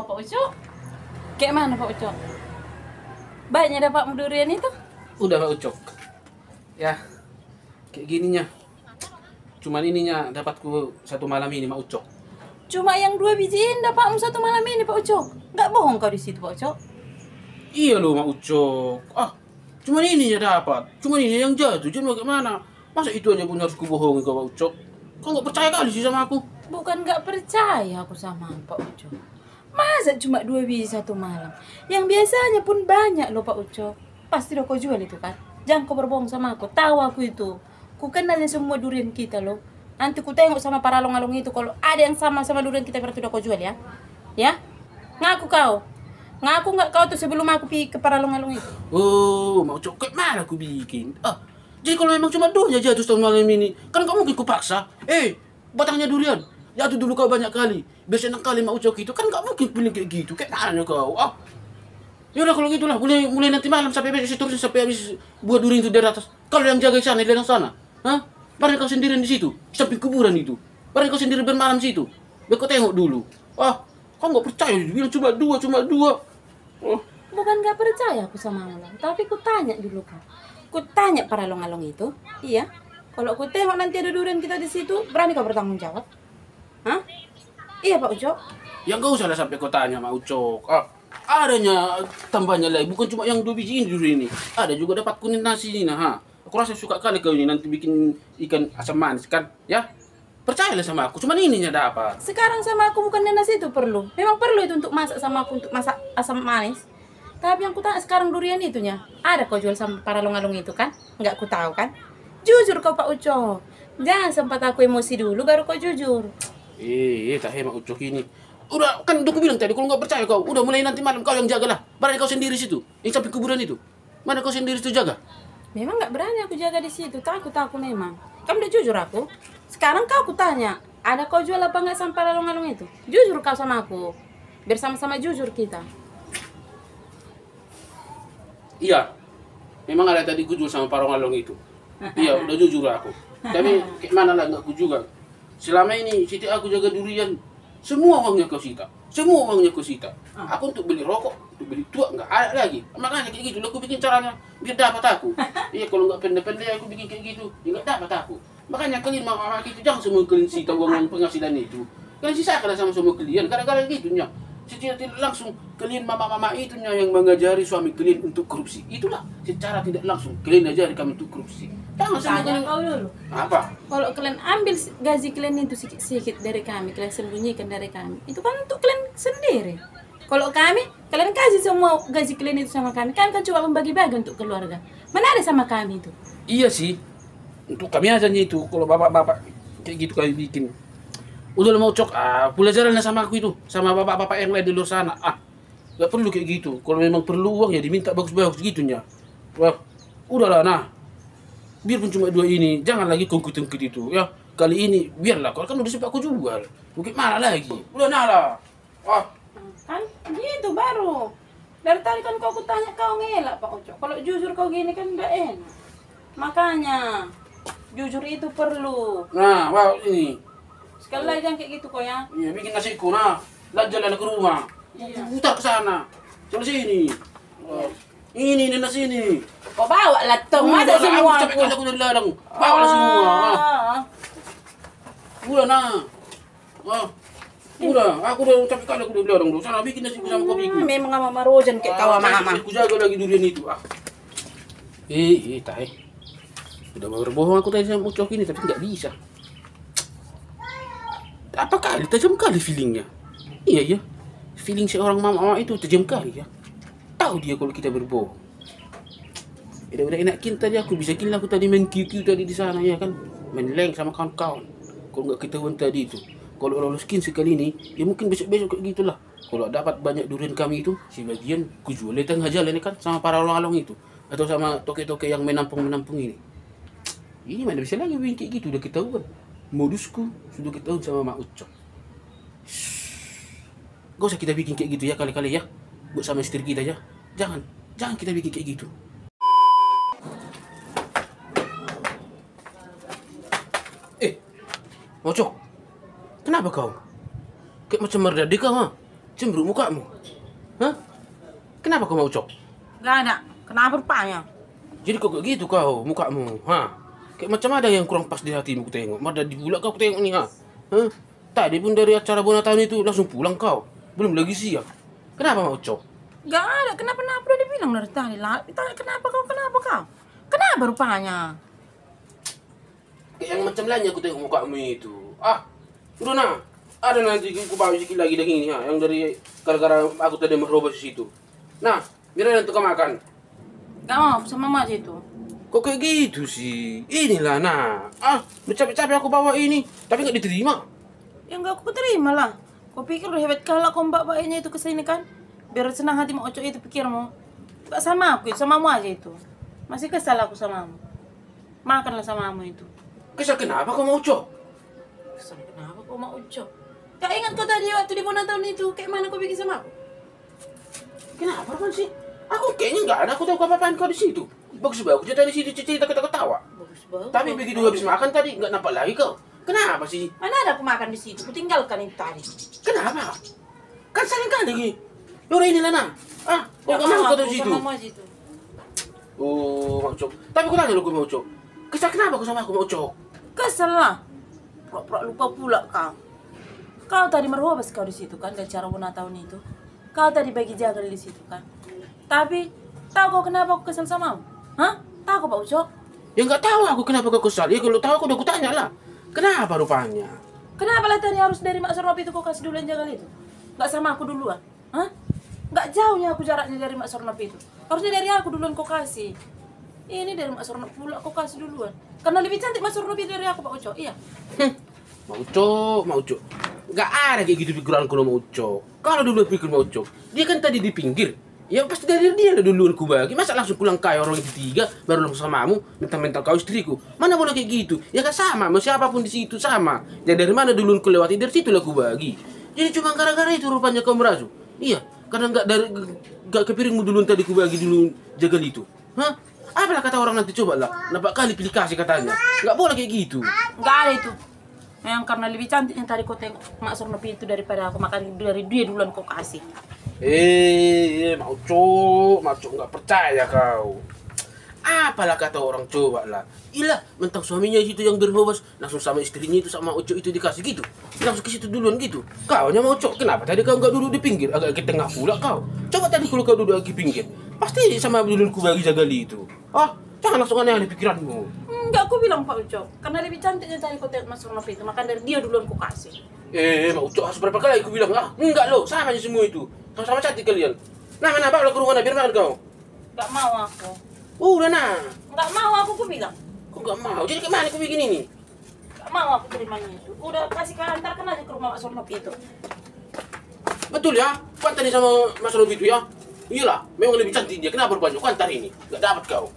kau Pak Ucok? Kayak mana Pak Ucok? Banyak dapat durian itu? Udah Pak Ucok. Ya, kayak gininya. Cuman ininya dapatku satu malam ini Pak Ucok. Cuma yang 2 bijiin dapatmu satu malam ini Pak Ucok. Nggak bohong kau di situ Pak Ucok. Iya loh Pak Ucok. Cuman ininya dapat. Cuman ini yang jatuh. Jadi bagaimana? Masa itu aja pun harus kubohongi kau Pak Ucok? Kau nggak percaya kali sih sama aku? Bukan nggak percaya aku sama Pak Ucok. Masa cuma 2 biji satu malam? Yang biasanya pun banyak loh Pak Ucok. Pasti udah kau jual itu kan? Jangan kau berbohong sama aku. Tahu aku itu. Ku kenalnya semua durian kita loh. Nanti ku tengok sama para along-along itu. Kalau ada yang sama durian kita berarti udah kau jual ya. Ya? Ngaku kau. Ngaku nggak kau tuh sebelum aku pergi ke para along-along itu. Oh, Pak Ucok, kayak mana aku bikin? Jadi kalau memang cuma 2 aja jatuh tahun malam ini, kan kamu mungkin kupaksa. Batangnya durian. Jatuh dulu kau banyak kali. Biasanya kali Mak Ucok itu kan gak mungkin pilih kayak gitu. Kayak mana kau? Yaudah kalau gitulah, mulai nanti malam sampai besok terus sampai habis buah durian itu dari atas. Kalau yang jaga di sana, di sana. Barang kau sendirian di situ, di samping kuburan itu. Barang kau sendiri bermalam di situ. Biar kau tengok dulu. Kau nggak percaya? Bilang cuma dua. Bukan nggak percaya aku sama along, tapi ku tanya dulu kan. Ku tanya para along-along itu, iya. Kalau ku tengok nanti ada durian kita di situ, berani kau bertanggung jawab? Iya Pak Ucok. Ya nggak usah lah sampai kau tanya Mak Ucok. Adanya tambahnya lagi, bukan cuma yang 2 biji ini durian ini. Ada juga dapat kuning nasi ini nah. Aku rasa suka kali kau ini nanti bikin ikan asam manis kan, ya? Percayalah sama aku, cuman ininya dapat. Sekarang sama aku bukan nasi itu perlu. Memang perlu itu untuk masak sama aku, untuk masak asam manis. Tapi yang ku tanya sekarang durian itunya. Ada kau jual sama para along-along itu kan? Nggak ku tahu kan? Jujur kau Pak Ucok. Jangan sempat aku emosi dulu baru kau jujur. Tak hemat Ucok ini. Udah, kan udah aku bilang tadi, kalau nggak percaya kau, udah mulai nanti malam kau yang jagalah. Barang kau sendiri situ, yang sampai kuburan itu. Mana kau sendiri itu jaga? Memang nggak berani aku jaga di situ, takut aku memang. Kamu udah jujur aku. Sekarang kau aku tanya, ada kau jual apa nggak sama para along-along itu? Jujur kau sama aku. Bersama-sama jujur kita. Iya, memang ada tadi ku jual sama para along itu. Iya, udah jujur aku. Tapi kayak mana lah nggak ku juga. Selama ini Siti aku jaga durian, semua uangnya kau sita. Aku untuk beli rokok, untuk beli tua nggak ada lagi. Makanya kayak gitu, aku bikin caranya biar dapat aku. Iya, kalau nggak pendek-pendek aku bikin kayak gitu, ya nggak dapat aku. Makanya kalian mama itu jangan semua kalian sita uang penghasilan itu. Kalian sisakan sama semua kalian, kadang-kadang gitunya. Secara tidak langsung kalian mama-mama itunya yang mengajari suami kalian untuk korupsi. Itulah secara tidak langsung kalian ajari kami untuk korupsi. Jangan Tanya kau dulu. Apa? Kalau kalian ambil gaji kalian itu sedikit dari kami, kalian sembunyikan dari kami. Itu kan untuk kalian sendiri. Kalau kami, kalian kasih semua gaji kalian itu sama kami. Kami kan cuma membagi-bagi untuk keluarga. Mana ada sama kami itu? Iya sih. Untuk kami aja itu. Kalau bapak-bapak kayak gitu kami bikin. Udah mau cok, belajaran sama aku itu. Sama bapak-bapak yang lain di luar sana. Gak perlu kayak gitu. Kalau memang perlu uang ya diminta bagus-bagus gitunya. Wah, udahlah nah. Biarpun cuma 2 ini, jangan lagi kongkut-kongkut itu. Ya, kali ini biarlah. Kalau kan udah sempat aku jual. Mungkin mana lagi? Udah nah lah. Kan gitu baru. Dari tadi kan kau tanya kau ngelak Pak Ucok. Kalau jujur kau gini kan enggak enak. Makanya jujur itu perlu. Nah, wow ini. Sekali lagi jangan kayak gitu kau ya. Iya, bikin nasiku nah. Jalan ke rumah. Iya. Putar ke sana. Jalan sini. Ini nasi ini. Kau bawa lah tong masa semua. Aku capek kali aku dari ladang. Bawa lah semua. Udah nah. Udah, aku udah capek kali aku dari ladang dulu. Sana bikin nasi sama kopiku. Memang sama Marojan kayak kau sama mama. Aku jaga lagi durian itu. Tahe. Udah mau berbohong aku tadi sama Ucok ini tapi nggak bisa. Apa kali tajam kali feelingnya? Iya. Feeling seorang mama itu tajam kali ya. Tahu dia kalau kita berbohong. Udah enakin tadi aku bisa kira aku tadi main QQ tadi di sana ya kan. Main leng sama kawan-kawan. Kalau nggak ketahuan tadi itu. Kalau lolos skin sekali ini, ya mungkin besok-besok kayak gitulah. Kalau dapat banyak durian kami itu, sebagian ku jual di tengah jalan kan sama para along-along itu. Atau sama toke-toke yang menampung-menampung ini. Ini mana bisa lagi bikin kayak gitu, udah ketahuan. Modusku sudah ketahuan sama Mak Ucok. Gak usah kita bikin kayak gitu ya kali-kali ya. Buat sama istri kita ya. Jangan kita bikin kayak gitu. Mak Ucok, kenapa kau? Kayak macam merdeka mah. Cemberut mukamu. Hah? Kenapa kau mau Cok? Gak ada. Kenapa rupanya? Jadi kok kayak gitu kau mukamu, ha? Kayak macam ada yang kurang pas di hatimu ku tengok. Mada di bulan kau ku tengok nih, ha? Hah? Tadi pun dari acara Bona tahun itu langsung pulang kau. Belum lagi siap. Kenapa mau Cok? Gak ada. Kenapa udah dibilang dari tadi lah. Ditanya kenapa kau? Kenapa rupanya? Kayak yang macam lainnya aku tengok mukamu itu. Ah, udah nah. Ada nanti aku bawa sikit lagi daging ini, ha? Yang dari gara-gara aku tadi merobos di situ. Nah, biar nanti kau makan. Gak mau sama mama aja itu. Kok kayak gitu sih? Inilah nah. Ah, bercapek-capek aku bawa ini, tapi nggak diterima. Ya gak aku terima lah. Kau pikir udah hebat kalah kau mbak baiknya itu kesini kan? Biar senang hati mau Oco itu pikirmu. Gak sama aku, sama mu aja itu. Masih kesal aku sama kamu. Makanlah sama kamu itu. Kesal kenapa kau mau Cok? Kesal kenapa kau mau Oco? Gak ingat kau tadi waktu di Bona tahun itu kayak mana kau bikin sama aku? Kenapa kan sih? Aku kayaknya nggak ada, aku tahu apa-apaan kau di situ. Bagus cerita di situ, cerita ketawa. Bagus banget. Tapi begitu habis makan tadi nggak nampak lagi kau. Kenapa sih? Mana ada aku makan di situ? Aku tinggalkan itu tadi. Kenapa? Kan sering kali. Yaudah inilah nah. Ah, kau nggak mau kau di situ? Sama aja itu. Oh, mau Cok. Tapi kau tanya lo gue mau Cok. Kesal kenapa kau sama aku mau Cok? Kesel lah. Pura-pura lupa pula kau. Kau tadi merobas kau di situ kan, dari cara Bona tahun itu. Kau tadi bagi jaga di situ kan. Tapi tahu kau kenapa aku kesel sama kamu? Hah? Tahu kau Pak Uco? Ya nggak tahu aku kenapa kau kesal. Ya kalau tahu aku udah kutanya lah. Kenapa rupanya? Kenapa lah tadi harus dari Mak Sornop itu kau kasih duluan jagal itu? Nggak sama aku duluan? Hah? Nggak jauhnya aku jaraknya dari Mak Sornop itu. Harusnya dari aku duluan kau kasih. Ini dari Mak Sornop pula kau kasih duluan. Karena lebih cantik Mak Sornop itu dari aku Pak Uco. Iya. Mau Cok. Gak ada kayak gitu pikiran kalau mau Cok. Kalau dulu pikir mau Cok, dia kan tadi di pinggir. Ya pasti dari dia duluan ku bagi. Masa langsung pulang kayak orang ketiga, baru langsung samamu, mental kau istriku. Mana boleh kayak gitu? Ya kan sama, mau siapapun di situ sama. Ya dari mana duluan ku lewati, dari situ lah ku bagi. Jadi cuma gara-gara itu rupanya kau merasuk. Iya, karena gak kepiringmu duluan tadi ku bagi dulu jagal itu. Hah? Apalah kata orang nanti coba lah. Nampak kali pilih kasih katanya. Gak boleh kayak gitu. Nggak ada itu. Memang karena lebih cantik yang tadi kau tengok Mak Sornop itu daripada aku makan dari dia duluan kau kasih. Mau Cok nggak percaya kau. Apalah kata orang coba lah. Ilah, mentang suaminya itu yang berhobas, langsung sama istrinya itu sama Uco itu dikasih gitu. Langsung ke situ duluan gitu. Kau nya mau Cok, kenapa tadi kau nggak duduk di pinggir, agak ke tengah pula kau. Coba tadi kalau kau duduk di pinggir, pasti sama duluan ku bagi jagali itu. Ah, jangan langsung aneh-aneh pikiranmu. Enggak, aku bilang Pak Uco. Karena lebih cantiknya tadi kau tengok Mak Sornop itu, makan dari dia duluan kau kasih. Mau Cok, harus berapa kali aku bilang, enggak loh, sama aja semua itu. Sama-sama cantik kalian. Nah, mana bawa ke rumah biar makan kau. Nggak mau aku. Udah nah. Nggak mau aku bilang. Kok nggak mau? Jadi kemana aku bikin ini? Nggak mau aku terimanya itu. Udah kasih antarkan aja ke rumah Mak Sornop itu. Betul ya? Kau antar sama Mas Robi itu ya? Iyalah, memang lebih cantik dia. Kenapa rupanya? Kau antar ini. Nggak dapat kau.